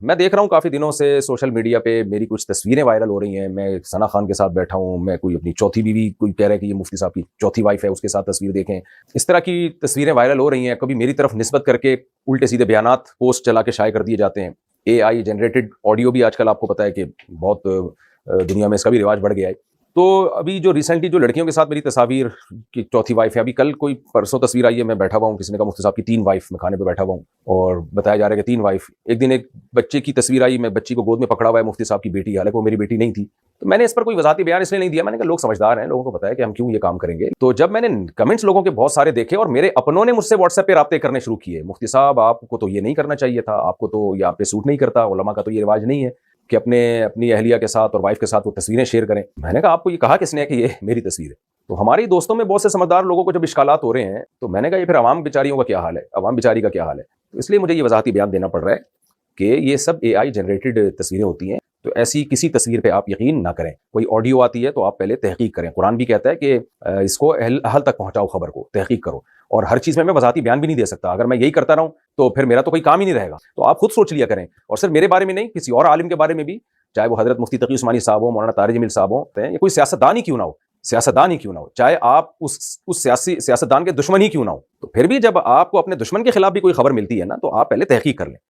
میں دیکھ رہا ہوں کافی دنوں سے سوشل میڈیا پہ میری کچھ تصویریں وائرل ہو رہی ہیں، میں ثنا خان کے ساتھ بیٹھا ہوں، میں کوئی اپنی چوتھی بیوی، کوئی کہہ رہا ہے کہ یہ مفتی صاحب کی چوتھی وائف ہے، اس کے ساتھ تصویر دیکھیں، اس طرح کی تصویریں وائرل ہو رہی ہیں، کبھی میری طرف نسبت کر کے الٹے سیدھے بیانات پوسٹ چلا کے شائع کر دیے جاتے ہیں۔ اے آئی جنریٹڈ آڈیو بھی آج کل آپ کو پتہ ہے کہ بہت دنیا میں اس کا بھی رواج بڑھ گیا ہے۔ تو ابھی جو ریسنٹلی جو لڑکیوں کے ساتھ میری تصاویر کی چوتھی وائف ہے، ابھی کل کوئی پرسوں تصویر آئی ہے، میں بیٹھا ہوا ہوں، کسی نے کہا مفتی صاحب کی 3 وائف، میں کھانے پہ بیٹھا ہوا ہوں اور بتایا جا رہا ہے کہ 3 وائف۔ ایک دن ایک بچے کی تصویر آئی، میں بچی کو گود میں پکڑا ہوا ہے، مفتی صاحب کی بیٹی، حالانکہ وہ میری بیٹی نہیں تھی۔ تو میں نے اس پر کوئی وضاحتی بیان اس لیے نہیں دیا، میں نے کہا لوگ سمجھدار ہیں، لوگوں کو پتہ ہے کہ ہم کیوں یہ کام کریں گے۔ تو جب میں نے کمنٹس لوگوں کے بہت سارے دیکھے اور میرے اپنوں نے مجھ سے واٹس ایپ پہ رابطے کرنے شروع کیے، مفتی صاحب آپ کو تو یہ نہیں کرنا چاہیے تھا، آپ کو تو یہ آپ پہ سوٹ نہیں کرتا، علماء کا تو یہ رواج نہیں ہے کہ اپنی اہلیہ کے ساتھ اور وائف کے ساتھ وہ تصویریں شیئر کریں۔ میں نے کہا آپ کو یہ کہا کس نے کہ یہ میری تصویر ہے؟ تو ہماری دوستوں میں بہت سے سمجھدار لوگوں کو جب اشکالات ہو رہے ہیں تو میں نے کہا یہ پھر عوام بیچاریوں کا کیا حال ہے، عوام بیچاری کا کیا حال ہے؟ تو اس لیے مجھے یہ وضاحتی بیان دینا پڑ رہا ہے کہ یہ سب اے آئی جنریٹڈ تصویریں ہوتی ہیں، تو ایسی کسی تصویر پہ آپ یقین نہ کریں۔ کوئی آڈیو آتی ہے تو آپ پہلے تحقیق کریں، قرآن بھی کہتا ہے کہ اس کو اہل تک پہنچاؤ، خبر کو تحقیق کرو، اور ہر چیز میں وضاحتی بیان بھی نہیں دے سکتا۔ اگر میں یہی کرتا رہوں تو پھر میرا تو کوئی کام ہی نہیں رہے گا۔ تو آپ خود سوچ لیا کریں، اور صرف میرے بارے میں نہیں، کسی اور عالم کے بارے میں بھی، چاہے وہ حضرت مفتی تقی عثمانی صاحب ہوں، مولانا طارق جمیل صاحب ہوں، یا کوئی سیاستدان ہی کیوں نہ ہو، چاہے آپ اس سیاستدان کے دشمن ہی کیوں نہ ہو، تو پھر بھی جب آپ کو اپنے دشمن کے خلاف بھی کوئی خبر ملتی ہے نا، تو آپ پہلے تحقیق کر لیں۔